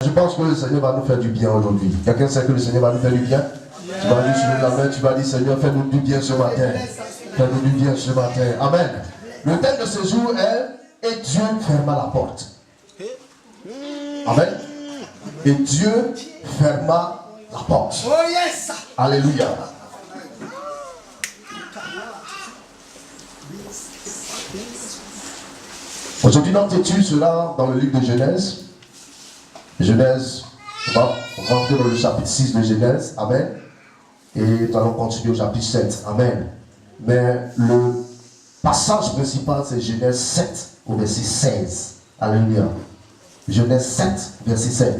Je pense que le Seigneur va nous faire du bien aujourd'hui. Quelqu'un sait que le Seigneur va nous faire du bien? Tu vas dire sur la main, tu vas dire Seigneur, fais-nous du bien ce matin. Fais-nous du bien ce matin. Amen. Le thème de ce jour est et Dieu ferma la porte. Amen. Et Dieu ferma la porte. Oh yes. Alléluia. Aujourd'hui, notre étude sera dans le livre de Genèse. Genèse, on va rentrer dans le chapitre 6 de Genèse. Amen. Et nous allons continuer au chapitre 7. Amen. Mais le passage principal, c'est Genèse 7 au verset 16. Alléluia. Genèse 7, verset 16.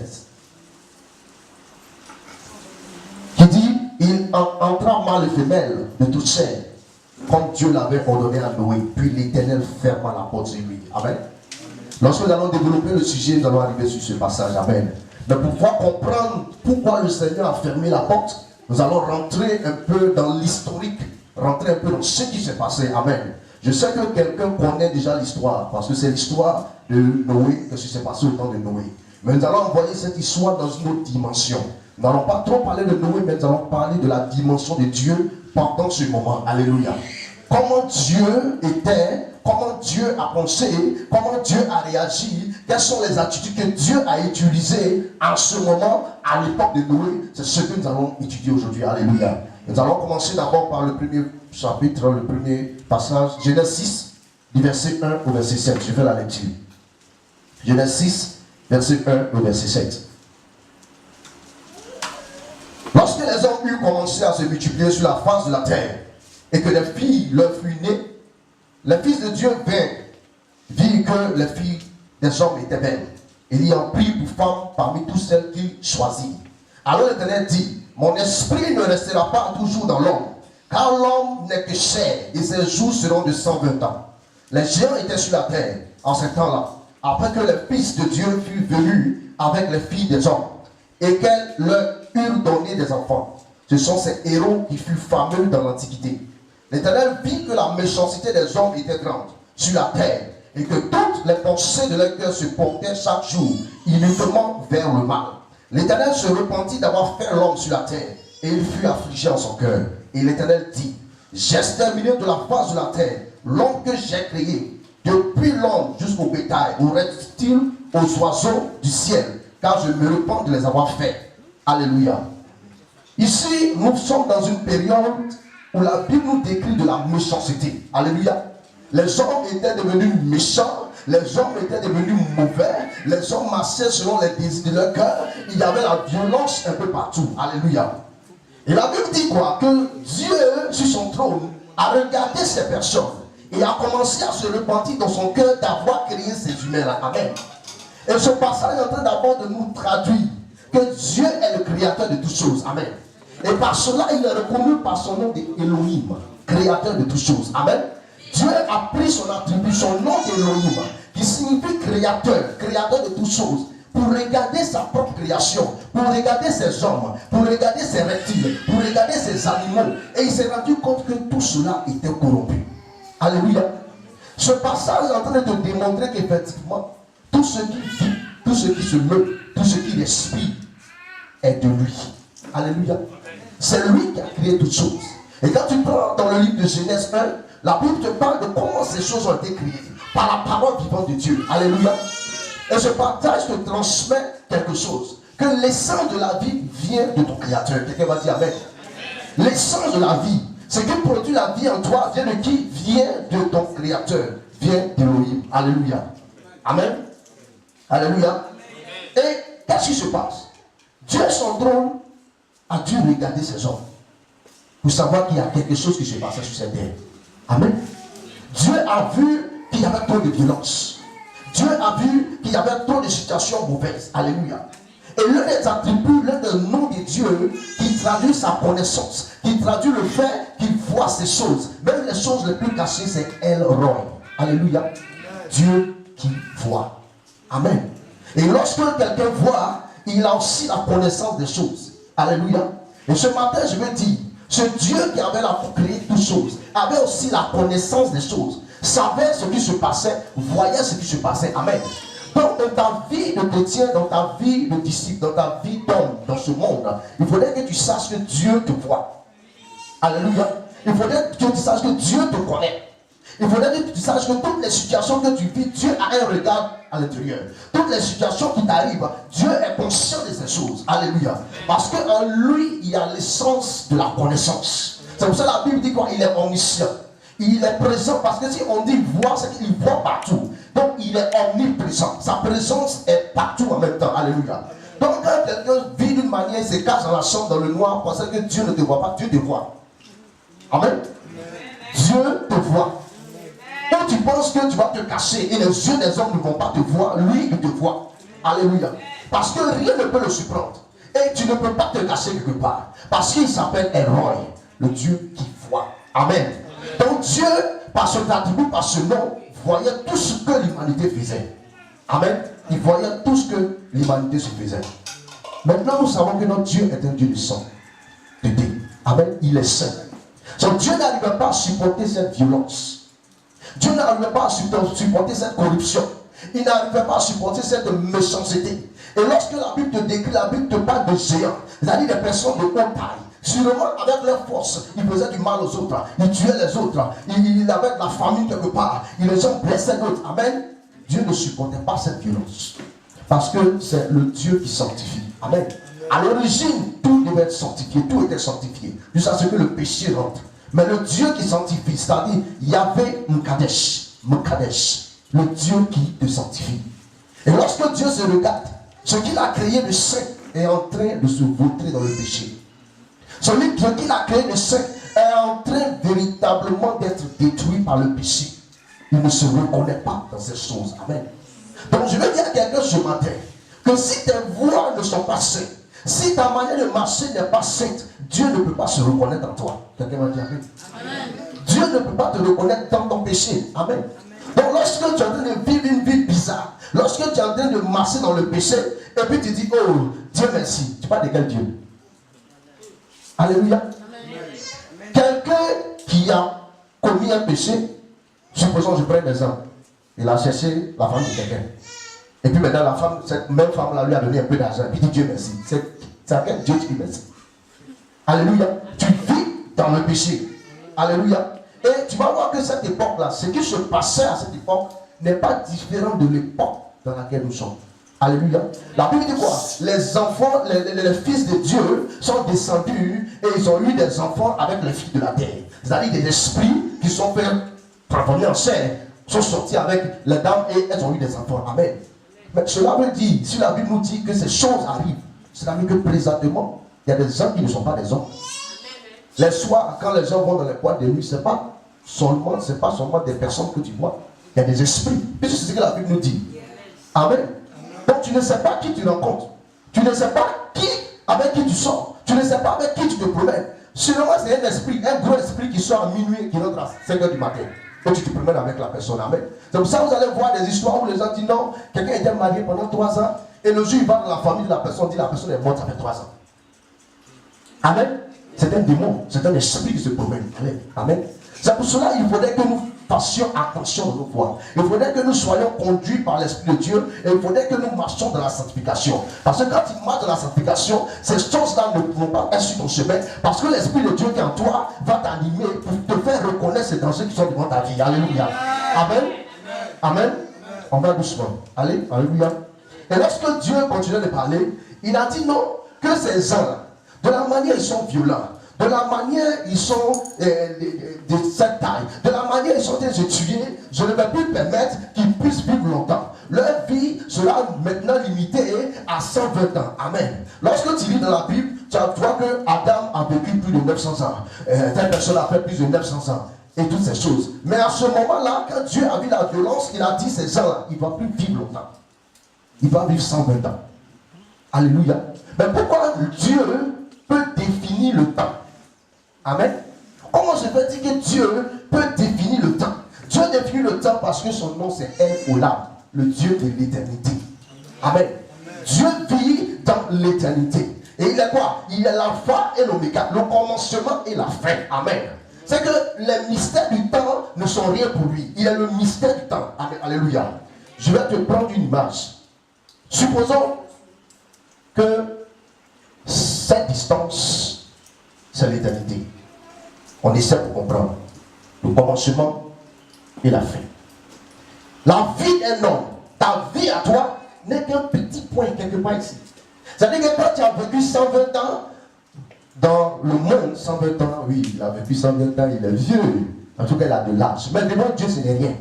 Qui dit, il entra mâle et femelle de toute chair, comme Dieu l'avait ordonné à Noé. Puis l'Éternel ferma la porte sur lui. Amen. Lorsque nous allons développer le sujet, nous allons arriver sur ce passage. Amen. Mais pour pouvoir comprendre pourquoi le Seigneur a fermé la porte, nous allons rentrer un peu dans l'historique, rentrer un peu dans ce qui s'est passé. Amen. Je sais que quelqu'un connaît déjà l'histoire, parce que c'est l'histoire de Noé, que ce qui s'est passé au temps de Noé. Mais nous allons envoyer cette histoire dans une autre dimension. Nous n'allons pas trop parler de Noé, mais nous allons parler de la dimension de Dieu pendant ce moment. Alléluia. Comment Dieu était, comment Dieu a pensé, comment Dieu a réagi, quelles sont les attitudes que Dieu a utilisées en ce moment, à l'époque de Noé. C'est ce que nous allons étudier aujourd'hui. Alléluia. Nous allons commencer d'abord par le premier chapitre, le premier passage, Genèse 6, du verset 1 au verset 7. Je fais la lecture. Genèse 6, verset 1 au verset 7. Lorsque les hommes eurent commencé à se multiplier sur la face de la terre, et que les filles leur furent nées, les fils de Dieu virent que les filles des hommes étaient belles. Il y en prit pour femmes parmi toutes celles qu'il choisit. Alors l'Éternel dit, mon esprit ne restera pas toujours dans l'homme, car l'homme n'est que chair, et ses jours seront de 120 ans. Les géants étaient sur la terre en ce temps-là, après que les fils de Dieu furent venus avec les filles des hommes, et qu'elles leur eurent donné des enfants. Ce sont ces héros qui furent fameux dans l'Antiquité. L'Éternel vit que la méchanceté des hommes était grande sur la terre, et que toutes les pensées de leur cœur se portaient chaque jour uniquement vers le mal. L'Éternel se repentit d'avoir fait l'homme sur la terre, et il fut affligé en son cœur. Et l'Éternel dit, j'exterminé de la face de la terre l'homme que j'ai créé, depuis l'homme jusqu'au bétail, au reptile, aux oiseaux du ciel, car je me repens de les avoir faits. Alléluia. Ici, nous sommes dans une période où la Bible nous décrit de la méchanceté. Alléluia. Les hommes étaient devenus méchants, les hommes étaient devenus mauvais, les hommes marchaient selon les désirs de leur cœur. Il y avait la violence un peu partout. Alléluia. Et la Bible dit quoi? Que Dieu, sur son trône, a regardé ces personnes et a commencé à se repentir dans son cœur d'avoir créé ces humains-là. Amen. Et ce passage est en train d'abord de nous traduire que Dieu est le créateur de toutes choses. Amen. Et par cela, il est reconnu par son nom d'Elohim, créateur de toutes choses. Amen. Dieu a pris son attribut, son nom d'Elohim, qui signifie créateur, créateur de toutes choses, pour regarder sa propre création, pour regarder ses hommes, pour regarder ses reptiles, pour regarder ses animaux. Et il s'est rendu compte que tout cela était corrompu. Alléluia. Ce passage est en train de te démontrer qu'effectivement, tout ce qui vit, tout ce qui se meut, tout ce qui respire est de lui. Alléluia. C'est lui qui a créé toutes choses. Et quand tu prends dans le livre de Genèse 1, la Bible te parle de comment ces choses ont été créées par la parole vivante de Dieu. Alléluia. Et ce partage te transmet quelque chose. Que l'essence de la vie vient de ton créateur. Quelqu'un va dire amen. L'essence de la vie, ce qui produit la vie en toi, vient de qui? Vient de ton créateur. Vient d'Elohim. Alléluia. Amen. Alléluia. Et qu'est-ce qui se passe? Dieu, son trône, a dû regarder ces hommes pour savoir qu'il y a quelque chose qui se passait sur cette terre. Amen. Dieu a vu qu'il y avait trop de violence. Dieu a vu qu'il y avait trop de situations mauvaises. Alléluia. Et l'un des attributs, l'un des noms de Dieu qui traduit sa connaissance, qui traduit le fait qu'il voit ces choses, même les choses les plus cachées, c'est El Roi. Alléluia. Dieu qui voit. Amen. Et lorsque quelqu'un voit, il a aussi la connaissance des choses. Alléluia. Et ce matin, je veux dire, ce Dieu qui avait créé toutes choses, avait aussi la connaissance des choses, savait ce qui se passait, voyait ce qui se passait. Amen. Donc, dans ta vie de chrétien, dans ta vie de disciple, dans ta vie d'homme, dans ce monde, il faudrait que tu saches que Dieu te voit. Alléluia. Il faudrait que tu saches que Dieu te connaît. Il faudrait que tu saches que toutes les situations que tu vis, Dieu a un regard à l'intérieur. Toutes les situations qui t'arrivent, Dieu est conscient de ces choses. Alléluia. Parce qu'en lui, il y a l'essence de la connaissance. C'est pour ça que la Bible dit quoi? Il est omniscient. Il est présent, parce que si on dit voir, c'est qu'il voit partout. Donc il est omniprésent. Sa présence est partout en même temps. Alléluia. Donc quand quelqu'un vit d'une manière, il se cache dans la chambre, dans le noir, pensant que Dieu ne te voit pas, Dieu te voit. Amen. Dieu te voit. Quand tu penses que tu vas te cacher et les yeux des hommes ne vont pas te voir, lui il te voit. Alléluia. Parce que rien ne peut le surprendre. Et tu ne peux pas te cacher quelque part. Parce qu'il s'appelle Elroy, le Dieu qui voit. Amen. Donc Dieu, par son attribut, par ce nom, voyait tout ce que l'humanité faisait. Amen. Il voyait tout ce que l'humanité se faisait. Maintenant, nous savons que notre Dieu est un Dieu de sang. De Dieu. Amen. Il est saint. Donc Dieu n'arrivait pas à supporter cette violence. Dieu n'arrivait pas à supporter cette corruption. Il n'arrivait pas à supporter cette méchanceté. Et lorsque la Bible te décrit, la Bible te parle de géants, c'est-à-dire des personnes de haute taille. Sûrement, avec leur force, ils faisaient du mal aux autres. Ils tuaient les autres. Il avait de la famine quelque part. Les gens blessaient d'autres. Amen. Dieu ne supportait pas cette violence. Parce que c'est le Dieu qui sanctifie. Amen. À l'origine, tout devait être sanctifié. Tout était sanctifié. Jusqu'à ce que le péché rentre. Mais le Dieu qui sanctifie, c'est-à-dire Yahvé Mkadesh, le Dieu qui te sanctifie. Et lorsque Dieu se regarde, ce qu'il a créé de saint est en train de se vautrer dans le péché. Celui qui a créé de saint est en train véritablement d'être détruit par le péché. Il ne se reconnaît pas dans ces choses. Amen. Donc je veux dire à quelqu'un ce matin que si tes voies ne sont pas saintes, si ta manière de marcher n'est pas sainte, Dieu ne peut pas se reconnaître en toi. Quelqu'un m'a dit Amen. Dieu ne peut pas te reconnaître dans ton péché. Amen. Donc lorsque tu es en train de vivre une vie bizarre, lorsque tu es en train de marcher dans le péché, et puis tu dis, oh, Dieu merci. Tu parles de quel Dieu? Alléluia. Quelqu'un qui a commis un péché, supposons je prends des exemples, il a cherché la femme de quelqu'un. Et puis maintenant, la femme, cette même femme-là lui a donné un peu d'argent. Et puis il dit Dieu merci. C'est à quel Dieu tu dis merci? Alléluia. Tu vis dans le péché. Alléluia. Et tu vas voir que cette époque-là, ce qui se passait à cette époque, n'est pas différent de l'époque dans laquelle nous sommes. Alléluia. La Bible dit quoi? Les enfants, les fils de Dieu sont descendus et ils ont eu des enfants avec les filles de la terre. C'est-à-dire des esprits qui sont faits transformés en chair, sont sortis avec les dames et elles ont eu des enfants. Amen. Mais cela veut dire, si la Bible nous dit que ces choses arrivent, cela veut dire que présentement, il y a des gens qui ne sont pas des hommes. Les soirs, quand les gens vont dans les boîtes de nuit, ce n'est pas seulement des personnes que tu vois. Il y a des esprits. Puisque c'est ce que la Bible nous dit. Amen. Donc tu ne sais pas qui tu rencontres. Tu ne sais pas avec qui tu sors. Tu ne sais pas avec qui tu te promènes. Sinon, c'est un esprit, un gros esprit qui sort à minuit et qui rentre à 5 h du matin. Et tu te promènes avec la personne. Amen. C'est pour ça que vous allez voir des histoires où les gens disent non, quelqu'un était marié pendant 3 ans et le jour il va dans la famille de la personne, dit la personne est morte, ça fait 3 ans. Amen. C'est un démon, c'est un esprit qui se promène. Amen. C'est pour cela qu'il faudrait que nous fassions attention à nos voies. Il faudrait que nous soyons conduits par l'Esprit de Dieu et il faudrait que nous marchions dans la sanctification. Parce que quand tu marches dans la sanctification, ces choses-là ne pourront pas être sur ton chemin parce que l'Esprit de Dieu qui est en toi va t'animer pour te faire reconnaître ces dangers qui sont devant ta vie. Alléluia. Amen. Amen. On va doucement. Allez, alléluia. Et lorsque Dieu continuait de parler, il a dit non, que ces gens-là, de la manière ils sont violents, de la manière ils sont de cette taille, de la manière ils sont en train de se tuer, je ne vais plus permettre qu'ils puissent vivre longtemps. Leur vie sera maintenant limitée à 120 ans. Amen. Lorsque tu lis dans la Bible, tu vois que Adam a vécu plus de 900 ans. Telle personne a fait plus de 900 ans. Et toutes ces choses. Mais à ce moment-là, quand Dieu a vu la violence, il a dit ces gens-là, ils ne vont plus vivre longtemps. Ils vont vivre 120 ans. Alléluia. Mais pourquoi Dieu peut définir le temps? Amen. Comment je peux dire que Dieu peut définir le temps? Dieu définit le temps parce que son nom c'est El Olam, le Dieu de l'éternité. Amen. Dieu vit dans l'éternité. Et il est quoi? Il est l'alpha et l'oméga, le commencement et la fin. Amen. C'est que les mystères du temps ne sont rien pour lui. Il est le mystère du temps. Amen. Alléluia. je vais te prendre une image. Supposons que cette distance, c'est l'éternité. On essaie de comprendre le commencement et la fin. La vie d'un homme, ta vie à toi, n'est qu'un petit point quelque part ici. C'est-à-dire que quand tu as vécu 120 ans dans le monde, 120 ans, oui, il a vécu 120 ans, il est vieux. En tout cas, il a de l'âge. Mais devant Dieu, ce n'est rien.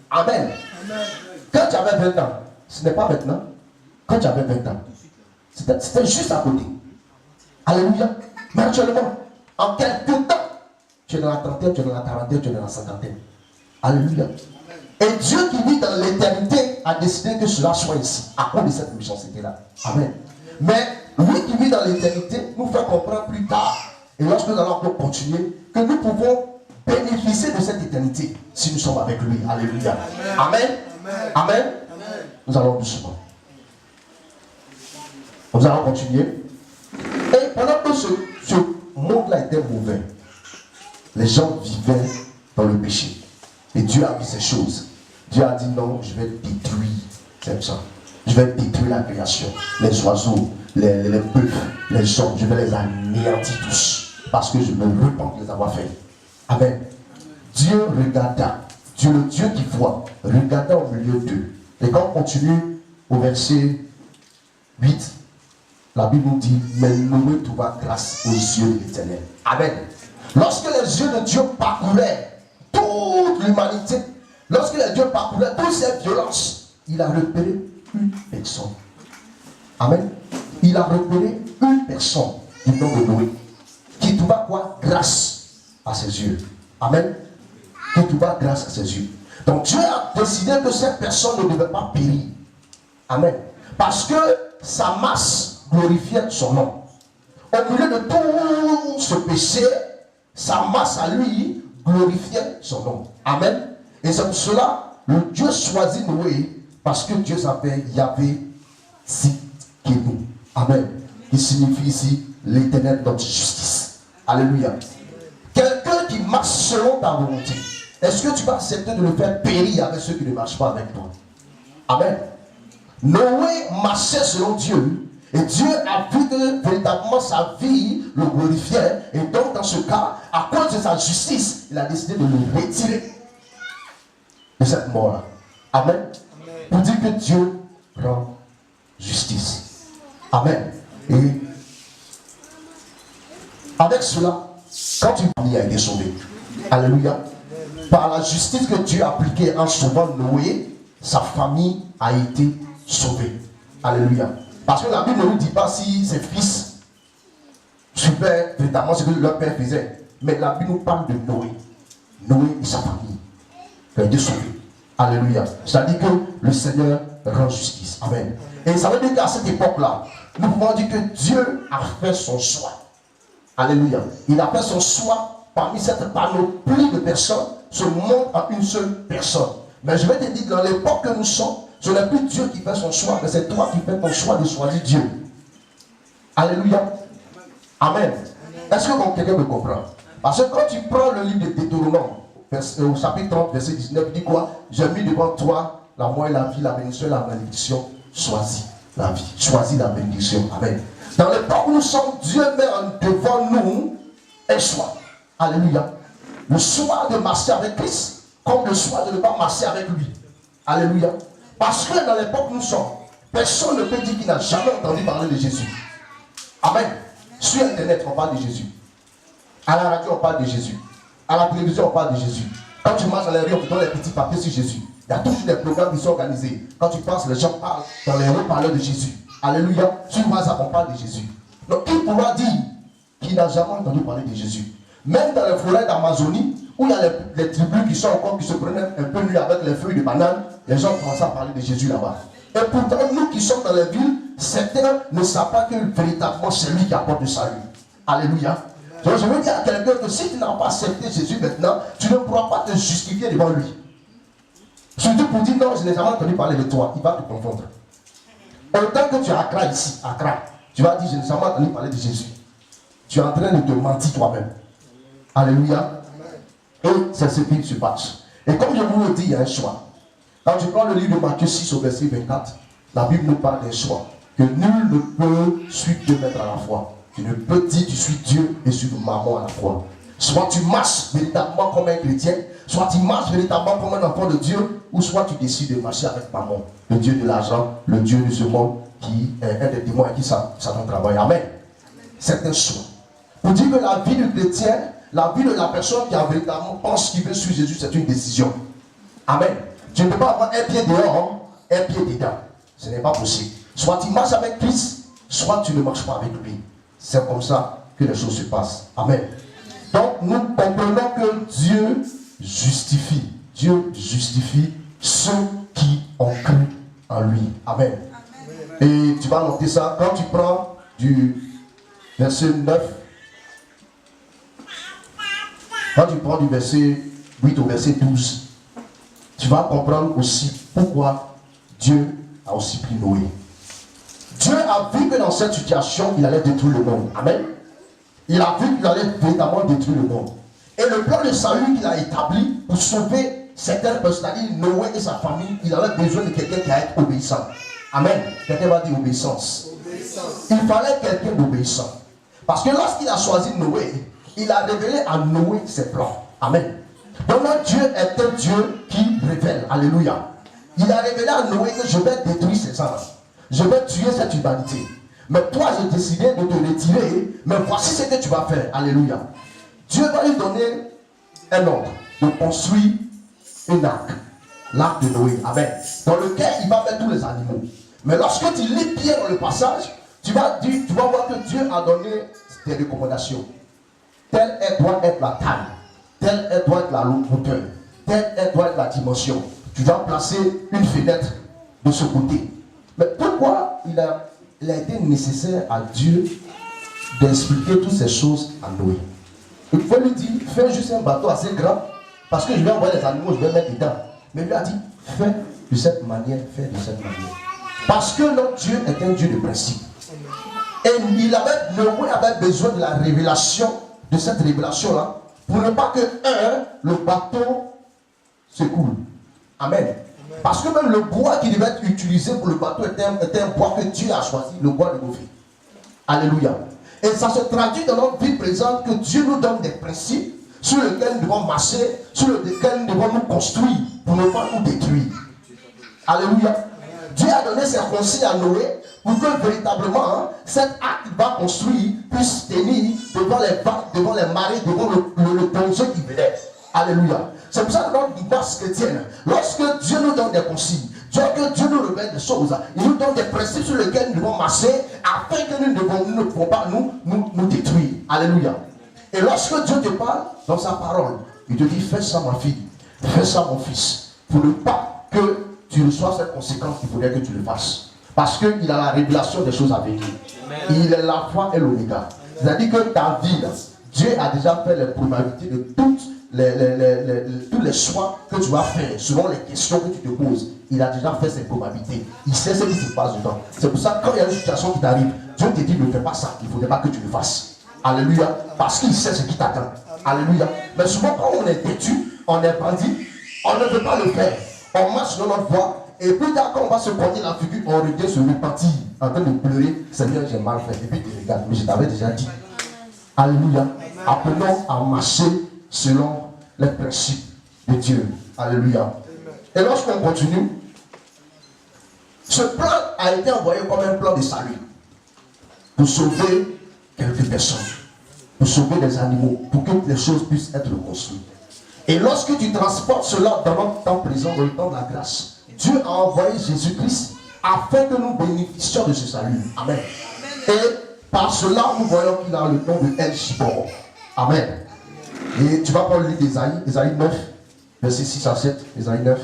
Amen. Quand tu avais 20 ans, ce n'est pas maintenant. Quand tu avais 20 ans, c'était juste à côté. Alléluia. Mais actuellement, en quelques temps, tu es dans la trentaine, tu es dans la quarantaine, tu es dans la cinquantaine. Alléluia. Et Dieu qui vit dans l'éternité a décidé que cela soit ici, à cause de cette méchanceté-là. Amen. Mais lui qui vit dans l'éternité nous fait comprendre plus tard, et lorsque nous allons encore continuer, que nous pouvons bénéficier de cette éternité si nous sommes avec lui. Alléluia. Amen. Amen. Amen. Amen. Nous allons doucement. Nous allons continuer. Et pendant que ce monde-là était mauvais, les gens vivaient dans le péché. Et Dieu a vu ces choses. Dieu a dit non, je vais détruire ces gens. Je vais détruire la création. Les oiseaux, les bœufs, les hommes, je vais les anéantir tous. Parce que je me repens de les avoir fait. Amen. Dieu regarda, Dieu le Dieu qui voit, regarda au milieu d'eux. Et quand on continue au verset 8, la Bible nous dit, mais Noé trouva grâce aux yeux de l'Éternel. Amen. Lorsque les yeux de Dieu parcouraient toute l'humanité, lorsque les dieux parcouraient toutes ces violences, il a repéré une personne. Amen. Il a repéré une personne du nom de Noé qui trouva quoi? Grâce à ses yeux. Amen. Qui trouva grâce à ses yeux. Donc Dieu a décidé que cette personne ne devait pas périr. Amen. Parce que sa masse glorifiait son nom. Au milieu de tout ce péché, sa masse à lui glorifiait son nom. Amen. Et c'est pour cela le Dieu choisit Noé, parce que Dieu s'appelle Yahvé Tsidkenu. Amen. Qui signifie ici l'Éternel notre justice. Alléluia. Quelqu'un qui marche selon ta volonté, est-ce que tu vas accepter de le faire périr avec ceux qui ne marchent pas avec toi? Amen. Noé marchait selon Dieu. Et Dieu a vu que véritablement sa vie le glorifiait. Et donc dans ce cas, à cause de sa justice, il a décidé de le retirer de cette mort-là. Amen. Pour dire que Dieu rend justice. Amen. Et avec cela, quand une famille a été sauvée, alléluia, par la justice que Dieu a appliquée en sauvant Noé, sa famille a été sauvée. Alléluia. Parce que la Bible ne nous dit pas si ses fils suivaient véritablement ce que leur père faisait. Mais la Bible nous parle de Noé. Noé et sa famille qui ont été sauvés. Alléluia. C'est-à-dire que le Seigneur rend justice. Amen. Et ça veut dire qu'à cette époque-là, nous pouvons dire que Dieu a fait son choix. Alléluia. Il a fait son choix parmi cette panoplie de personnes, ce monde en une seule personne. Mais je vais te dire, dans l'époque que nous sommes, ce n'est plus Dieu qui fait son choix, mais c'est toi qui fais ton choix de choisir Dieu. Alléluia. Amen. Est-ce que quelqu'un me comprend? Parce que quand tu prends le livre de Deutéronome, au chapitre 30, verset 19, il dit quoi? J'ai mis devant toi la mort et la vie, la bénédiction et la malédiction. Choisis la vie. Choisis la bénédiction. Amen. Dans l'époque où nous sommes, Dieu met devant nous un choix. Alléluia. Le choix de marcher avec Christ, comme le choix de ne pas marcher avec lui. Alléluia. Parce que dans l'époque où nous sommes, personne ne peut dire qu'il n'a jamais entendu parler de Jésus. Amen. Sur Internet, on parle de Jésus. À la radio, on parle de Jésus. À la télévision, on parle de Jésus. Quand tu marches dans les rues, on te donne les petits papiers sur Jésus. Il y a toujours des programmes qui sont organisés. Quand tu passes, les gens parlent dans les rues, parlent de Jésus. Alléluia. Sur WhatsApp, on parle de Jésus. Donc, qui pourra dire qu'il n'a jamais entendu parler de Jésus? Même dans les forêts d'Amazonie, où il y a les tribus qui sont encore, qui se prenaient un peu nuit avec les feuilles de banane, les gens commencent à parler de Jésus là-bas. Et pourtant, nous qui sommes dans les villes, certains ne savent pas que véritablement c'est lui qui apporte le salut. Alléluia. Donc je veux dire à quelqu'un que si tu n'as pas accepté Jésus maintenant, tu ne pourras pas te justifier devant lui. Surtout pour dire non, je n'ai jamais entendu parler de toi, il va te confondre. Autant que tu as Accra ici, Accra, tu vas dire je n'ai jamais entendu parler de Jésus. Tu es en train de te mentir toi-même. Alléluia. Et c'est ce qui se passe. Et comme je vous le dis, il y a un choix. Quand tu prends le livre de Matthieu 6 au verset 24, la Bible nous parle d'un choix. Que nul ne peut suivre deux maîtres à la fois. Tu ne peux dire tu suis Dieu et suivre maman à la fois. Soit tu marches véritablement comme un chrétien, soit tu marches véritablement comme un enfant de Dieu, ou soit tu décides de marcher avec maman, le Dieu de l'argent, le Dieu de ce monde, qui est un des témoins qui Satan travaille. Amen. C'est un choix. Pour dire que la vie du chrétien, la vie de la personne qui a véritablement pense qu'il veut suivre Jésus, c'est une décision. Amen. Tu ne peux pas avoir un pied dehors, un pied dedans. Ce n'est pas possible. Soit tu marches avec Christ, soit tu ne marches pas avec lui. C'est comme ça que les choses se passent. Amen. Donc nous comprenons que Dieu justifie. Dieu justifie ceux qui ont cru en lui. Amen. Et tu vas noter ça quand tu prends du verset 9. Quand tu prends du verset 8 au verset 12, tu vas comprendre aussi pourquoi Dieu a aussi pris Noé. Dieu a vu que dans cette situation, il allait détruire le monde. Amen. Il a vu qu'il allait véritablement détruire le monde. Et le plan de salut qu'il a établi pour sauver certaines personnes, c'est-à-dire Noé et sa famille, il avait besoin de quelqu'un qui allait être obéissant. Amen. Quelqu'un va dire obéissance. Il fallait quelqu'un d'obéissant. Parce que lorsqu'il a choisi Noé, il a révélé à Noé ses plans. Amen. Donc notre Dieu est un Dieu qui révèle. Alléluia. Il a révélé à Noé que je vais détruire ces âmes. Je vais tuer cette humanité. Mais toi, j'ai décidé de te retirer. Mais voici ce que tu vas faire. Alléluia. Dieu va lui donner un ordre de construire une arche. L'arche de Noé. Amen. Dans lequel il va mettre tous les animaux. Mais lorsque tu lis bien dans le passage, tu vas voir que Dieu a donné des recommandations. Telle doit être la taille. Telle doit être la hauteur. Telle doit être la dimension. Tu dois placer une fenêtre de ce côté. Mais pourquoi il a été nécessaire à Dieu d'expliquer toutes ces choses à Noé? Il faut lui dire, fais juste un bateau assez grand, parce que je vais envoyer les animaux, je vais mettre dedans. Mais il lui a dit, fais de cette manière, fais de cette manière. Parce que notre Dieu est un Dieu de principe. Et Noé avait besoin de la révélation, de cette révélation-là, pour ne pas que, le bateau se coule. Amen. Parce que même le bois qui devait être utilisé pour le bateau était un bois que Dieu a choisi, le bois de Gopher. Alléluia. Et ça se traduit dans notre vie présente que Dieu nous donne des principes sur lesquels nous devons marcher, sur lesquels nous devons nous construire pour ne pas nous détruire. Alléluia. Dieu a donné ses conseils à Noé pour que véritablement cette arche qu'il va construire puisse tenir devant les vagues, devant les marées, devant le danger qui venait. Alléluia. C'est pour ça que dans notre base chrétienne, lorsque Dieu nous donne des consignes, lorsque Dieu nous révèle des choses, il nous donne des principes sur lesquels nous devons marcher afin que nous ne pouvons pas nous détruire. Alléluia. Et lorsque Dieu te parle dans sa parole, il te dit fais ça ma fille, fais ça mon fils, pour ne pas que tu reçois cette conséquence, il faudrait que tu le fasses. Parce qu'il a la révélation des choses à venir. Il est l'alpha et l'oméga. C'est-à-dire que ta vie, Dieu a déjà fait les probabilités de tous les choix que tu vas faire, selon les questions que tu te poses. Il a déjà fait ses probabilités. Il sait ce qui se passe dedans. C'est pour ça que quand il y a une situation qui t'arrive, Dieu te dit ne fais pas ça. Il ne faudrait pas que tu le fasses. Alléluia. Parce qu'il sait ce qui t'attend. Alléluia. Mais souvent quand on est têtu, on est bandit, on ne veut pas le faire. On marche dans notre voie. Et plus tard, quand on va se cogner la figure, on revient se repentir en train de pleurer. Seigneur, j'ai mal fait. Et puis tu regardes. Mais je t'avais déjà dit. Alléluia. Apprenons à marcher selon les principes de Dieu. Alléluia. Et lorsqu'on continue, ce plan a été envoyé comme un plan de salut pour sauver quelques personnes, pour sauver des animaux, pour que les choses puissent être reconstruites. Et lorsque tu transportes cela dans notre temps présent, dans le temps de la grâce, Dieu a envoyé Jésus-Christ afin que nous bénéficions de ce salut. Amen. Et par cela, nous voyons qu'il a le nom de El Shibor. Amen. Et tu vas prendre le livre d'Ésaïe, Ésaïe 9, versets 6 à 7, Ésaïe 9.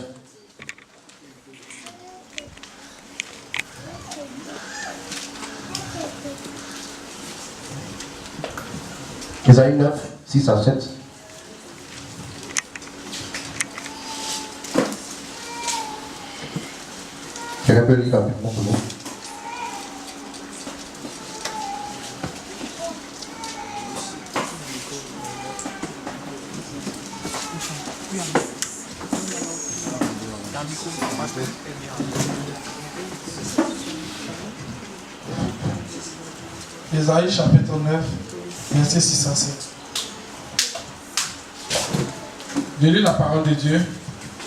Ésaïe 9, 6 à 7. Je vais lire rapidement pour nous. Ésaïe chapitre 9, verset 6 à 7. Je lis la parole de Dieu.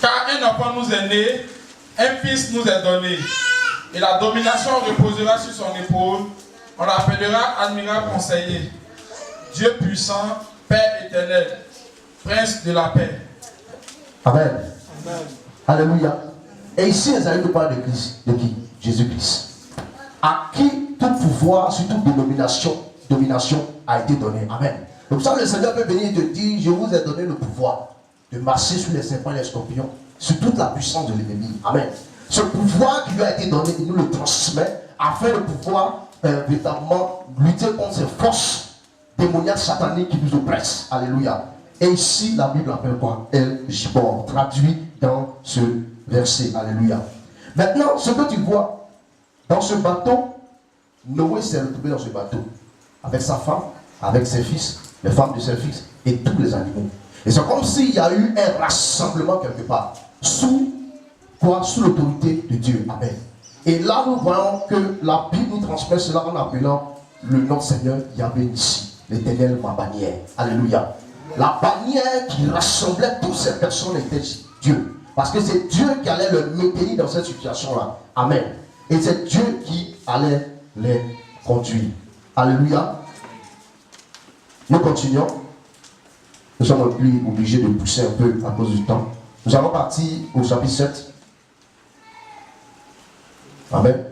Car un enfant nous est né, un fils nous est donné, et la domination reposera sur son épaule. On l'appellera admirable conseiller, Dieu puissant, Père éternel, Prince de la paix. Amen. Amen. Alléluia. Et ici, Esaïe nous parle de Christ. De qui? Jésus-Christ. À qui tout pouvoir, sur toute domination a été donné. Amen. Donc ça, le Seigneur peut venir te dire, je vous ai donné le pouvoir de marcher sur les serpents et les scorpions, sur toute la puissance de l'ennemi. Amen. Ce pouvoir qui lui a été donné, il nous le transmet afin de pouvoir véritablement lutter contre ces forces démoniaques sataniques qui nous oppressent. Alléluia. Et ici, la Bible appelle quoi? El Gibor, traduit dans ce verset. Alléluia. Maintenant, ce que tu vois dans ce bateau, Noé s'est retrouvé dans ce bateau avec sa femme, avec ses fils, les femmes de ses fils et tous les animaux. Et c'est comme s'il y a eu un rassemblement quelque part. Sous quoi? Sous l'autorité de Dieu. Amen. Et là, nous voyons que la Bible nous transmet cela en appelant le nom Seigneur Yahvé ici, l'Éternel, ma bannière. Alléluia. La bannière qui rassemblait toutes ces personnes était Dieu. Parce que c'est Dieu qui allait le maintenir dans cette situation-là. Amen. Et c'est Dieu qui allait les conduire. Alléluia. Nous continuons. Nous sommes obligés de pousser un peu à cause du temps. Nous allons partir au chapitre 7. Amen.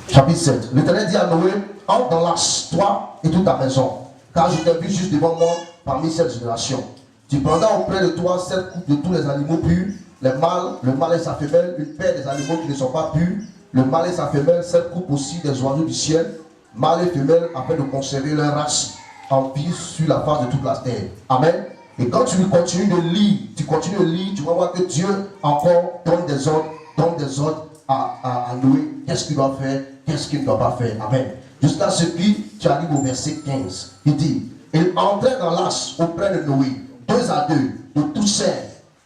Chapitre 7. L'Éternel dit à Noé, entre dans l'arche, toi et toute ta maison, car je t'ai vu juste devant moi parmi cette génération. Tu prendras auprès de toi 7 coupes de tous les animaux purs, les mâles, le mâle et sa femelle, une paire des animaux qui ne sont pas purs, le mâle et sa femelle, 7 coupes aussi des oiseaux du ciel, mâle et femelle, afin de conserver leur race en vie sur la face de toute la terre. Amen. Et quand tu continues de lire, tu vas voir que Dieu encore donne des ordres à Noé. Qu'est-ce qu'il doit faire, qu'est-ce qu'il ne doit pas faire. Amen. Jusqu'à ce que tu arrives au verset 15. Il dit, il entrait dans l'arche auprès de Noé, 2 à 2, de toute chair,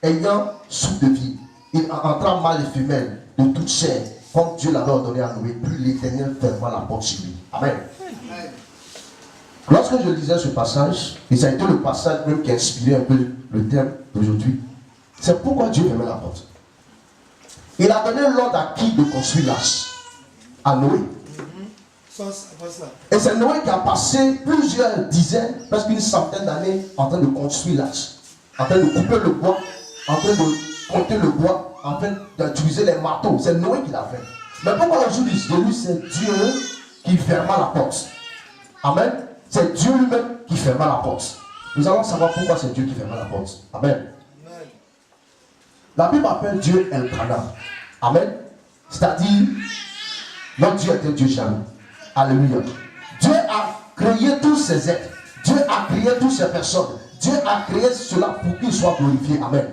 ayant souffle de vie. Il entra mâle et femelle, de toute chair, comme Dieu l'avait ordonné à Noé, puis l'Éternel ferma la porte sur lui. Amen. Lorsque je lisais ce passage, et ça a été le passage même qui a inspiré un peu le thème d'aujourd'hui, c'est pourquoi Dieu fermait la porte. Il a donné l'ordre à qui de construire l'arche? À Noé. Et c'est Noé qui a passé plusieurs dizaines, presque une centaine d'années en train de construire l'arche, en train de couper le bois, en train de compter le bois, en train d'utiliser les marteaux. C'est Noé qui l'a fait. Mais pourquoi aujourd'hui, de lui, c'est Dieu qui ferma la porte. Amen. C'est Dieu lui-même qui ferma la porte. Nous allons savoir pourquoi c'est Dieu qui ferma la porte. Amen. La Bible appelle Dieu Elkanah. Amen. C'est-à-dire, notre Dieu est un Dieu jaloux. Alléluia. Dieu a créé tous ces êtres. Dieu a créé toutes ces personnes. Dieu a créé cela pour qu'ils soient glorifiés. Amen.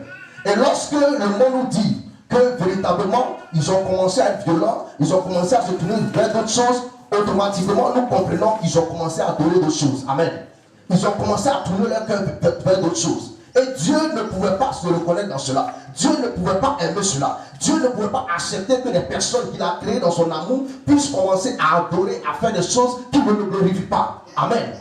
Et lorsque le monde nous dit que véritablement, ils ont commencé à être violents, ils ont commencé à se tourner vers d'autres choses, automatiquement, nous comprenons qu'ils ont commencé à adorer d'autres choses. Amen. Ils ont commencé à tourner leur cœur vers d'autres choses. Et Dieu ne pouvait pas se reconnaître dans cela. Dieu ne pouvait pas aimer cela. Dieu ne pouvait pas accepter que les personnes qu'il a créées dans son amour puissent commencer à adorer, à faire des choses qui ne le glorifient pas. Amen.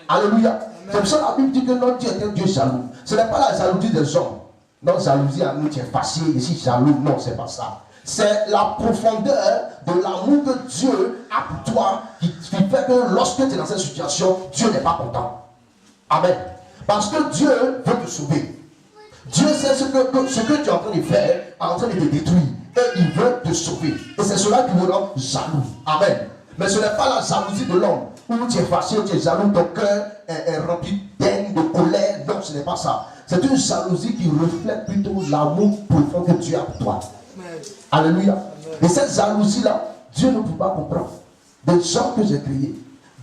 Alléluia. C'est pour ça que la Bible dit que notre Dieu est un Dieu jaloux. Ce n'est pas la jalousie des hommes. Notre jalousie à nous, tu es facile, ici jaloux. Non, c'est pas ça. C'est la profondeur de l'amour que Dieu a pour toi qui fait que lorsque tu es dans cette situation, Dieu n'est pas content. Amen. Parce que Dieu veut te sauver. Dieu sait ce que tu es en train de faire, en train de te détruire. Et il veut te sauver. Et c'est cela qui vous rend jaloux. Amen. Mais ce n'est pas la jalousie de l'homme. Où tu es fâché, tu es jaloux, ton cœur est rempli d'haine, de colère. Non, ce n'est pas ça. C'est une jalousie qui reflète plutôt l'amour profond que Dieu a pour toi. Alléluia. Et cette jalousie-là, Dieu ne peut pas comprendre. Des gens que j'ai créés,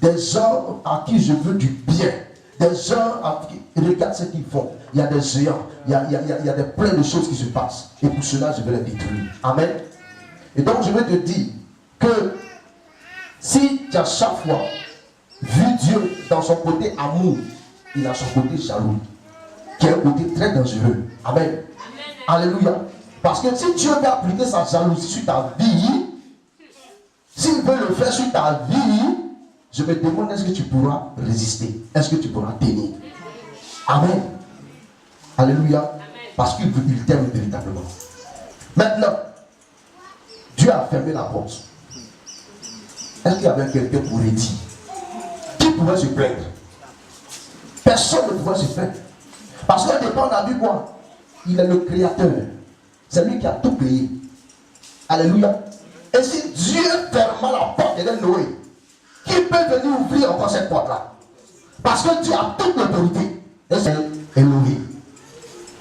des gens à qui je veux du bien, des gens à qui, regarde ce qu'ils font. Il y a des géants, il y a plein de choses qui se passent. Et pour cela, je vais les détruire. Amen. Et donc, je vais te dire que si tu as chaque fois vu Dieu dans son côté amour, il a son côté jaloux, qui est un côté très dangereux. Amen. Alléluia. Parce que si Dieu veut appliquer sa jalousie sur ta vie, s'il veut le faire sur ta vie, je me demande, est-ce que tu pourras résister? Est-ce que tu pourras tenir? Amen. Alléluia. Parce qu'il t'aime véritablement. Maintenant, Dieu a fermé la porte. Est-ce qu'il y avait quelqu'un pour dire? Qui pouvait se plaindre? Personne ne pouvait se plaindre. Parce qu'au départ, on a vu quoi? Il est le créateur. C'est lui qui a tout créé. Alléluia. Et si Dieu ferma la porte de Noé, qui peut venir ouvrir encore cette porte-là? Parce que Dieu a toute l'autorité. Et c'est Elohim.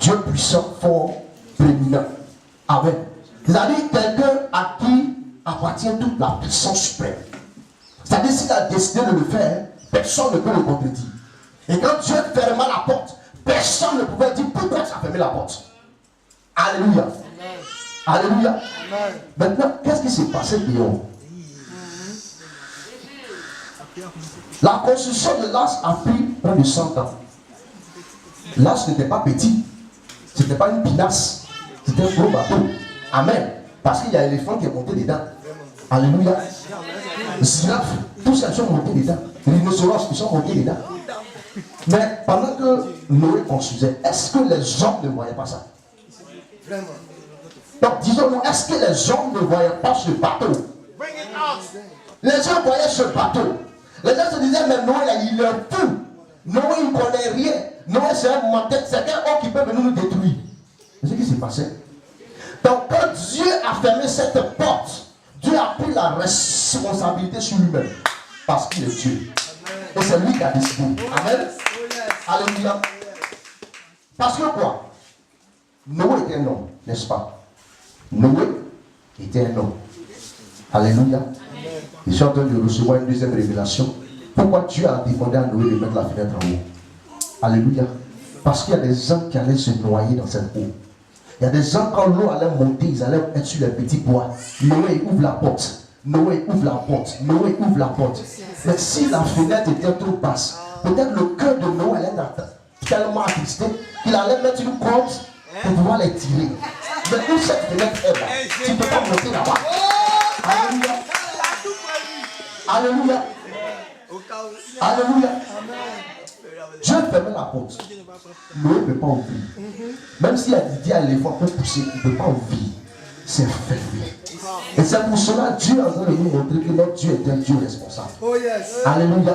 Dieu puissant, fort, prééminent. Amen. C'est-à-dire quelqu'un à qui appartient toute la puissance suprême. C'est-à-dire s'il a décidé de le faire, personne ne peut le contredire. Et quand Dieu ferma la porte, personne ne pouvait dire pourquoi tu as fermé la porte. Alléluia. Amen. Alléluia. Amen. Maintenant, qu'est-ce qui s'est passé dehors? La construction de l'Arche a pris près de 100 ans. L'Arche n'était pas petit. Ce n'était pas une pinasse. C'était un gros bateau. Amen. Parce qu'il y a l'éléphant qui est monté dedans. Alléluia. Girafe, tous ils sont montés dedans. Rhinocéros, ils sont montés dedans. Mais pendant que Noé construisait, est-ce que les hommes ne voyaient pas ça? Donc disons-nous, est-ce que les hommes ne voyaient pas ce bateau? Les gens voyaient ce bateau. Les gens se disaient, mais Noé, là, il est fou. Noé, il ne connaît rien. Noé, c'est un menteur, c'est un homme qui peut venir nous détruire. C'est ce qui s'est passé. Donc, quand Dieu a fermé cette porte, Dieu a pris la responsabilité sur lui-même. Parce qu'il est Dieu. Et c'est lui qui a décidé. Amen. Alléluia. Parce que quoi? Noé était un homme, n'est-ce pas? Noé était un homme. Alléluia. Je suis en train de recevoir une deuxième révélation. Pourquoi Dieu a demandé à Noé de mettre la fenêtre en haut? Alléluia. Parce qu'il y a des gens qui allaient se noyer dans cette eau. Il y a des gens, quand l'eau allait monter, ils allaient être sur les petits bois. Noé ouvre la porte. Noé ouvre la porte. Noé ouvre la porte. Mais si la fenêtre était trop basse, peut-être le cœur de Noé allait être tellement attristé qu'il allait mettre une corde pour pouvoir les tirer. Mais où cette fenêtre est là, tu ne peux pas monter là-bas. Alléluia. Alléluia. Alléluia. Dieu ferme la porte. Noé ne peut pas ouvrir. Même s'il a dit à l'éléphant pour pousser, il ne peut pas ouvrir. C'est fermé. Et c'est pour cela que Dieu est en train de nous montrer que notre Dieu est un Dieu responsable. Alléluia.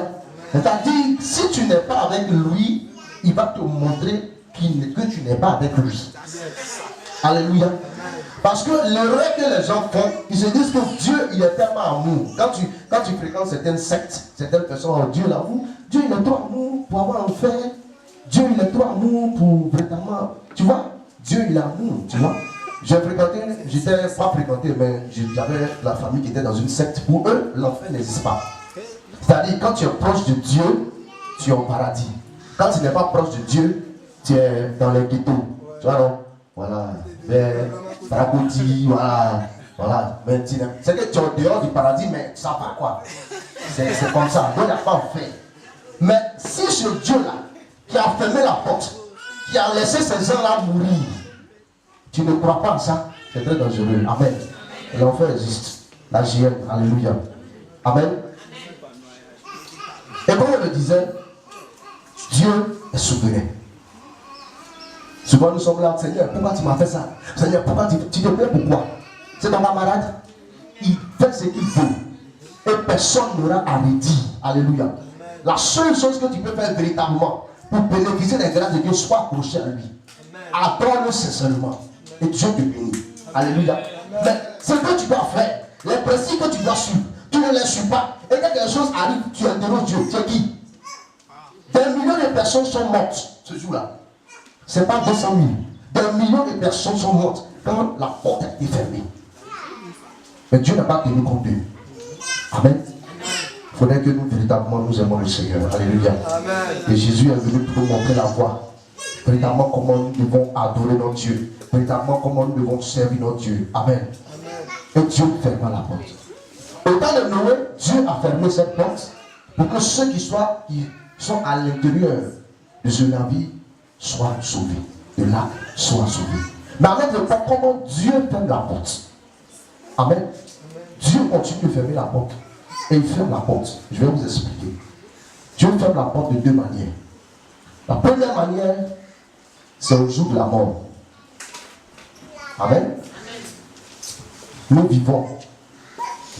C'est-à-dire, si tu n'es pas avec lui, il va te montrer que tu n'es pas avec lui. Alléluia. Parce que l'erreur que les gens font, ils se disent que Dieu, il est tellement amour. Quand tu fréquentes certaines sectes, certaines personnes, oh, Dieu l'amour, Dieu il est trop amour pour avoir un frère. Dieu il est trop amour pour vraiment, tu vois, Dieu il est amour, tu vois. J'ai fréquenté, j'étais pas fréquenté, mais j'avais la famille qui était dans une secte. Pour eux, l'enfer n'existe pas. C'est-à-dire, quand tu es proche de Dieu, tu es au paradis. Quand tu n'es pas proche de Dieu, tu es dans les ghettos. Tu vois, non? Voilà. Mais, Bracoti, voilà. Mais c'est que tu es au dehors du paradis, mais ça va quoi. C'est comme ça. Donc, il n'y a pas fait. Mais si ce Dieu-là, qui a fermé la porte, qui a laissé ces gens-là mourir, tu ne crois pas en ça, c'est très dangereux. Amen. L'enfer existe. La GM, alléluia. Amen. Et comme on le disait, Dieu est souverain. Souvent nous sommes là, Seigneur, pourquoi tu m'as fait ça? Seigneur, pourquoi tu te plais pourquoi? C'est ton camarade. Il fait ce qu'il faut. Et personne n'aura à redire. Alléluia. La seule chose que tu peux faire véritablement pour bénéficier des grâces de Dieu, soit accroché à lui. Adore-le sincèrement. Et Dieu te bénit. Alléluia. Mais ce que tu dois faire, les principes que tu dois suivre, tu ne les suis pas. Et quand quelque chose arrive, tu interroges Dieu. Tu es qui? Des millions de personnes sont mortes ce jour-là. Ce n'est pas 200 000. Des millions de personnes sont mortes quand la porte a été fermée. Mais Dieu n'a pas tenu compte d'eux. Amen. Il faudrait que nous, véritablement, nous aimons le Seigneur. Alléluia. Amen. Et Jésus est venu pour nous montrer la voie. Véritablement, comment nous devons adorer notre Dieu. Véritablement, comment nous devons servir notre Dieu. Amen. Amen. Et Dieu ferma la porte. Au temps de Noé, Dieu a fermé cette porte pour que ceux qui sont à l'intérieur de ce navire soient sauvés. De là, soient sauvés. Mais avec le temps, comment Dieu ferme la porte. Amen. Dieu continue de fermer la porte. Et il ferme la porte. Je vais vous expliquer. Dieu ferme la porte de deux manières. La première manière, c'est au jour de la mort. Amen. Nous vivons.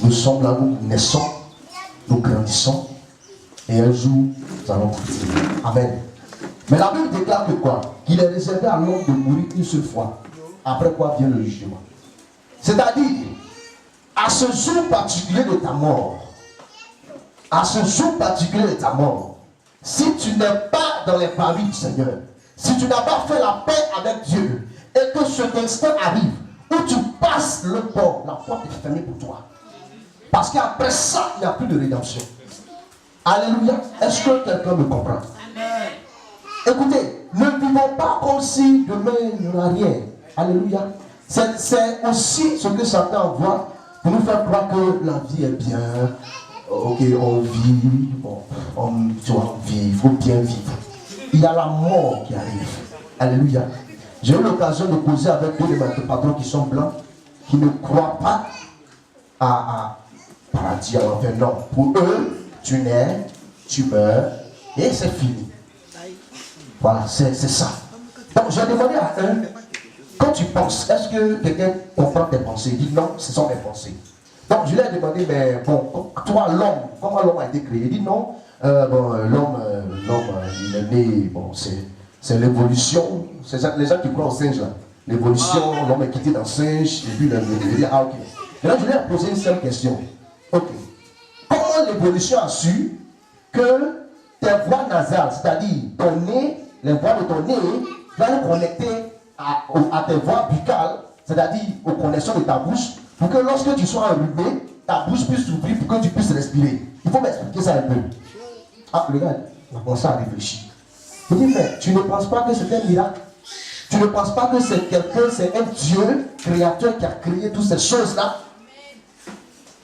Nous sommes là, nous naissons, nous grandissons. Et un jour, nous allons partir. Amen. Mais la Bible déclare que quoi? Qu'il est réservé à l'homme de mourir une seule fois. Après quoi vient le jugement. C'est-à-dire, à ce jour particulier de ta mort, à ce jour particulier de ta mort, si tu n'es pas dans les paris du Seigneur, si tu n'as pas fait la paix avec Dieu, et que cet instant arrive, où tu passes le port, la porte est fermée pour toi. Parce qu'après ça, il n'y a plus de rédemption. Alléluia. Est-ce que quelqu'un me comprend? Amen. Écoutez, ne vivons pas comme si demain il n'y aura rien. Alléluia. C'est aussi ce que Satan envoie pour nous faire croire que la vie est bien. Ok, on vit, il faut bien vivre. Il y a la mort qui arrive. Alléluia. J'ai eu l'occasion de causer avec deux de mes patrons qui sont blancs, qui ne croient pas à paradis, à l'enfer. Non, pour eux, tu nais, tu meurs, et c'est fini. Voilà, c'est ça. Donc, j'ai demandé à un, quand tu penses, est-ce que quelqu'un comprend tes pensées? Il dit non, ce sont mes pensées. Donc, je lui ai demandé, mais bon, toi, l'homme, comment l'homme a été créé? Il dit non, l'homme, il est né, bon, c'est l'évolution. C'est les gens qui croient au singe, là. L'évolution, l'homme est quitté dans le singe, et puis il dit, ah, ok. Et là, je lui ai posé une seule question. Ok. Comment l'évolution a su que tes voies nasales, c'est-à-dire ton nez, les voies de ton nez, va les connecter à tes voies buccales, c'est-à-dire aux connexions de ta bouche, pour que lorsque tu sois enrhumé, ta bouche puisse s'ouvrir pour que tu puisses respirer. Il faut m'expliquer ça un peu. Ah, le gars, il a commencé à réfléchir. Il dit, mais tu ne penses pas que c'est un miracle? Tu ne penses pas que c'est quelqu'un, c'est un Dieu créateur qui a créé toutes ces choses-là?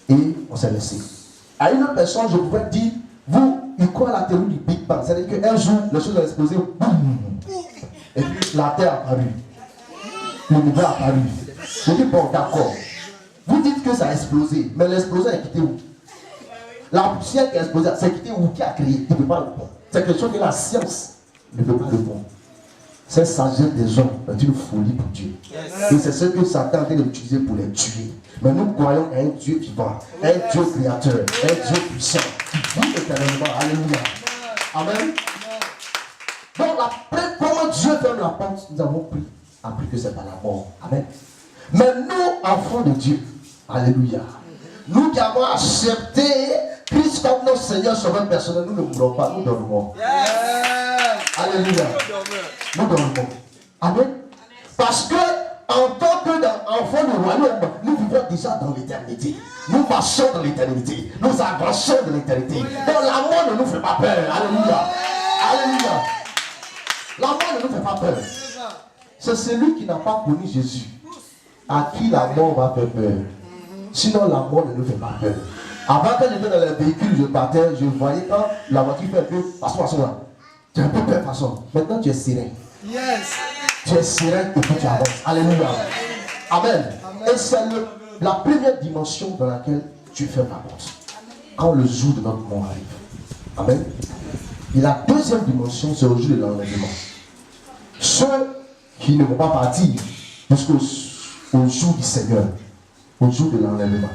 Et on s'est laissé. À une autre personne, je pouvais dire, vous, il croit à la théorie du Big Bang. C'est-à-dire qu'un jour, les choses ont explosé, boum, et puis la terre a apparu. L'univers a apparu. Je dis, bon, d'accord. Vous dites que ça a explosé, mais l'explosion est quittée où? La poussière qui a explosé, c'est quittée où? Qui a créé? Qui ne peut pas répondre. C'est quelque chose que la science ne peut pas répondre. Cette sagesse des hommes est une folie pour Dieu. Et c'est ce que Satan est d'utiliser pour les tuer. Mais nous croyons à un Dieu vivant, un Dieu créateur, un Dieu puissant, qui vit éternellement. Alléluia. Amen. Donc, comment Dieu ferme la porte, nous avons appris que c'est par la mort. Amen. Mais nous, enfants de Dieu, alléluia, nous qui avons accepté Christ comme notre Seigneur Sauveur personnel, nous ne mourrons pas, nous dormons. Alléluia. Nous dormons. Amen. Parce que, en tant qu'enfants du royaume, nous vivons déjà dans l'éternité. Nous marchons dans l'éternité. Nous avançons dans l'éternité. Donc la mort ne nous fait pas peur. Alléluia. Alléluia. La mort ne nous fait pas peur. C'est celui qui n'a pas connu Jésus à qui la mort va faire peur. Sinon la mort ne nous fait pas peur. Avant, quand j'étais dans le véhicule, je partais, je voyais quand la voiture fait un peu, façon là. Tu as un peu peur, façon. Maintenant tu es serein. Yes. Tu es serein et puis tu avances. Alléluia. Amen. Et c'est la première dimension dans laquelle tu fermes la porte. Quand le jour de notre mort arrive. Amen. Et la deuxième dimension, c'est au jour de l'enlèvement. Ceux qui ne vont pas partir jusqu'au jour du Seigneur, au jour de l'enlèvement.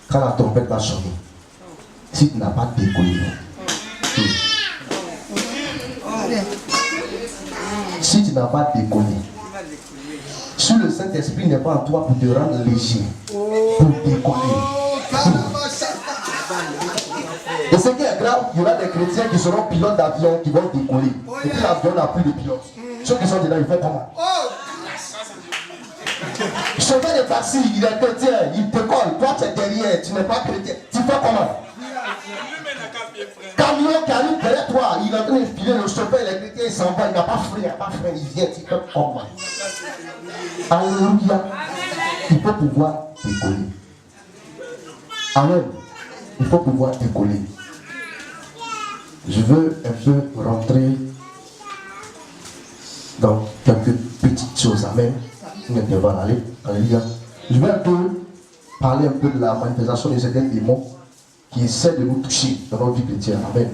Quand la trompette va sonner, si tu n'as pas décollé, si tu n'as pas décollé, si le Saint-Esprit n'est pas en toi pour te rendre léger, pour décoller. Et ce qui est grave, il y aura des chrétiens qui seront pilotes d'avion qui vont décoller. Et puis l'avion n'a plus de pilote. Ceux qui sont dedans, ils font comment? Le chauffeur de taxi, il est chrétien, il décolle. Toi, tu es derrière, tu n'es pas chrétien. Tu fais comment? Camion qui arrive derrière toi, il est en train de filer, le chauffeur, il est chrétien, il s'en va, il n'a pas frein, il vient, tu fais comment? Alléluia. Il faut pouvoir décoller. Amen. Il faut pouvoir décoller. Je veux un peu rentrer dans quelques petites chose. Amen. Une intervalle, allez. Alléluia. Je vais un peu parler un peu de la manifestation de certains démons qui essaient de nous toucher dans notre vie chrétienne. Amen.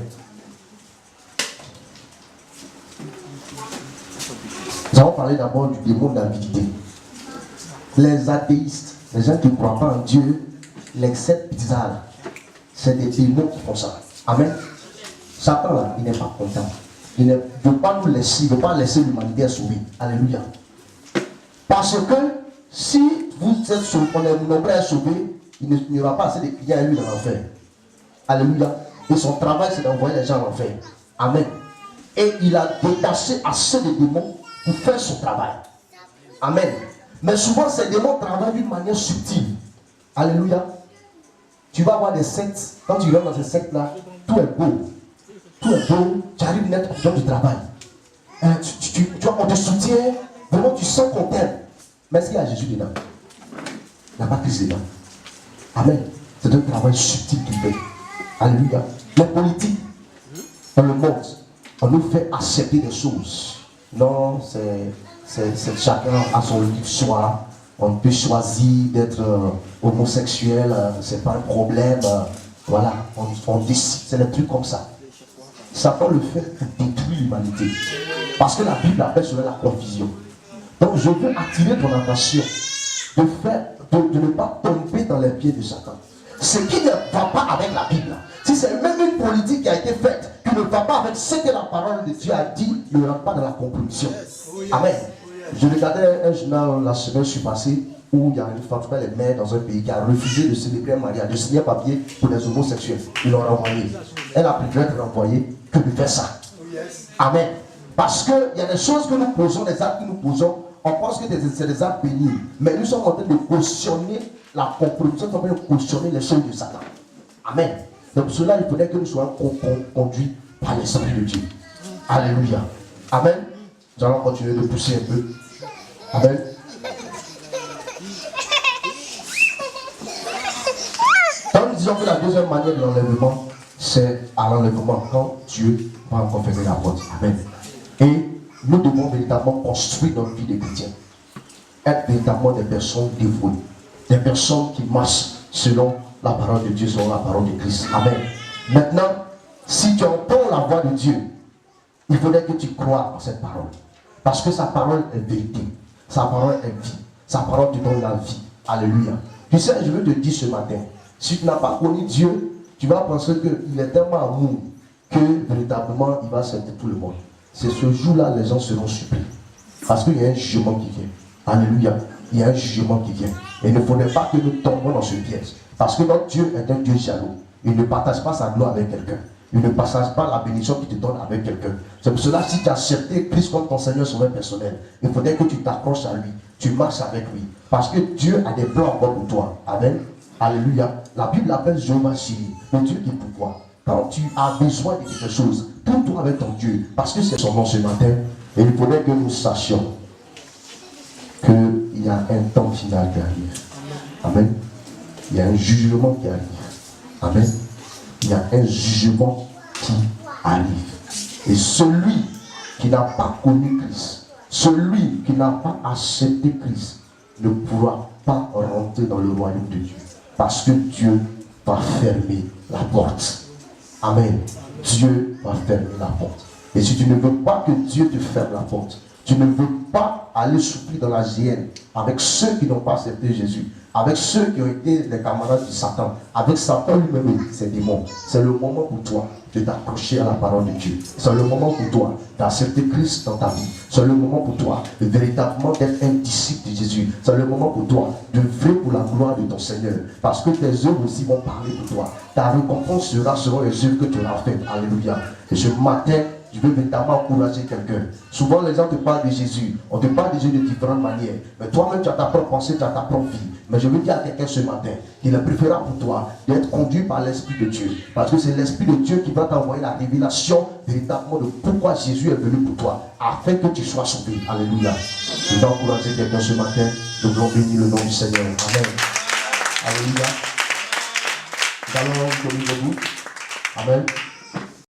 Nous allons parler d'abord du démon de l'avidité. Les athéistes, les gens qui ne croient pas en Dieu, les sept bizarres, c'est des démons qui font ça. Amen. Satan là, il n'est pas content. Il ne veut pas nous laisser, il ne veut pas laisser l'humanité sauver. Alléluia. Parce que si vous êtes sauvés, on est nombreux à sauver, il n'y aura pas assez de clients à lui dans l'enfer. Alléluia. Et son travail, c'est d'envoyer les gens en enfer. Amen. Et il a détaché assez de démons pour faire son travail. Amen. Mais souvent, ces démons travaillent d'une manière subtile. Alléluia. Tu vas avoir des sectes. Quand tu rentres dans ces sectes-là, tout est beau. Tout est beau. Tu arrives net, on te donne du travail. On te soutient. Vraiment, tu sens qu'on t'aime. Mais est-ce qu'il y a Jésus dedans? Il n'y a pas Christ dedans. Amen. C'est un travail subtil qu'il fait. Alléluia. Les politiques, dans le monde, on nous fait accepter des choses. Non, c'est chacun a son libre choix. On peut choisir d'être homosexuel, c'est pas un problème. Voilà, on décide, c'est des trucs comme ça. Satan le fait pour détruire l'humanité. Parce que la Bible appelle cela la confusion. Donc je veux attirer ton attention de ne pas tomber dans les pieds de Satan. Ce qui ne va pas avec la Bible, si c'est même une politique qui a été faite, qui ne va pas avec ce que la parole de Dieu a dit, ne rentre pas dans la conclusion. Amen. Je regardais un journal la semaine je suis passé où il y a une femme, les mères dans un pays qui a refusé de célébrer un mariage, de signer un papier pour les homosexuels. Ils l'ont renvoyé. Elle a préféré être renvoyée que de faire ça. Amen. Parce qu'il y a des choses que nous posons, des actes que nous posons, on pense que c'est des actes pénibles. Mais nous sommes en train de cautionner la compromission, nous sommes en train de cautionner les choses de Satan. Amen. Donc pour cela, il faudrait que nous soyons conduits par l'Esprit de Dieu. Alléluia. Amen. Nous allons continuer de pousser un peu. Amen. Quand nous disons que la deuxième manière de l'enlèvement, c'est à l'enlèvement quand Dieu va encore fermer la porte. Amen. Et nous devons véritablement construire notre vie de chrétien. Être véritablement des personnes dévouées. Des personnes qui marchent selon la parole de Dieu, selon la parole de Christ. Amen. Maintenant, si tu entends la voix de Dieu, il faudrait que tu crois en cette parole. Parce que sa parole est vérité. Sa parole est vie. Sa parole te donne la vie. Alléluia. Tu sais, je veux te dire ce matin, si tu n'as pas connu Dieu, tu vas penser qu'il est tellement amour que véritablement il va sauver tout le monde. C'est ce jour-là les gens seront surpris. Parce qu'il y a un jugement qui vient. Alléluia. Il y a un jugement qui vient. Et il ne faudrait pas que nous tombions dans ce piège. Parce que notre Dieu est un Dieu jaloux. Il ne partage pas sa gloire avec quelqu'un. Il ne partage pas la bénédiction qu'il te donne avec quelqu'un. C'est pour cela, si tu as accepté Christ comme ton Seigneur sauveur personnel, il faudrait que tu t'accroches à lui. Tu marches avec lui. Parce que Dieu a des plans encore pour toi. Amen. Alléluia. La Bible appelle Jéhovah Jireh, le Dieu qui pourvoit. Quand tu as besoin de quelque chose, tourne-toi avec ton Dieu. Parce que c'est son nom ce matin. Et il faudrait que nous sachions qu'il y a un temps final qui arrive. Amen. Il y a un jugement qui arrive. Amen. Il y a un jugement qui arrive. Et celui qui n'a pas connu Christ, celui qui n'a pas accepté Christ, ne pourra pas rentrer dans le royaume de Dieu. Parce que Dieu va fermer la porte. Amen. Dieu va fermer la porte. Et si tu ne veux pas que Dieu te ferme la porte, tu ne veux pas aller souffrir dans la géhenne avec ceux qui n'ont pas accepté Jésus, avec ceux qui ont été les camarades de Satan, avec Satan lui-même, ses démons. C'est le moment pour toi de t'accrocher à la parole de Dieu. C'est le moment pour toi d'accepter Christ dans ta vie. C'est le moment pour toi de véritablement d'être un disciple de Jésus. C'est le moment pour toi de vivre pour la gloire de ton Seigneur. Parce que tes œuvres aussi vont parler pour toi. Ta récompense sera selon les œuvres que tu auras faites. Alléluia. Et ce matin, je veux véritablement encourager quelqu'un. Souvent, les gens te parlent de Jésus. On te parle de Jésus de différentes manières. Mais toi-même, tu as ta propre pensée, tu as ta propre vie. Mais je veux dire à quelqu'un ce matin qu'il est préférable pour toi d'être conduit par l'Esprit de Dieu. Parce que c'est l'Esprit de Dieu qui va t'envoyer la révélation véritablement de pourquoi Jésus est venu pour toi. Afin que tu sois sauvé. Alléluia. Je veux encourager quelqu'un ce matin. Nous voulons bénir le nom du Seigneur. Amen. Alléluia. Nous allons nous donner debout. Amen.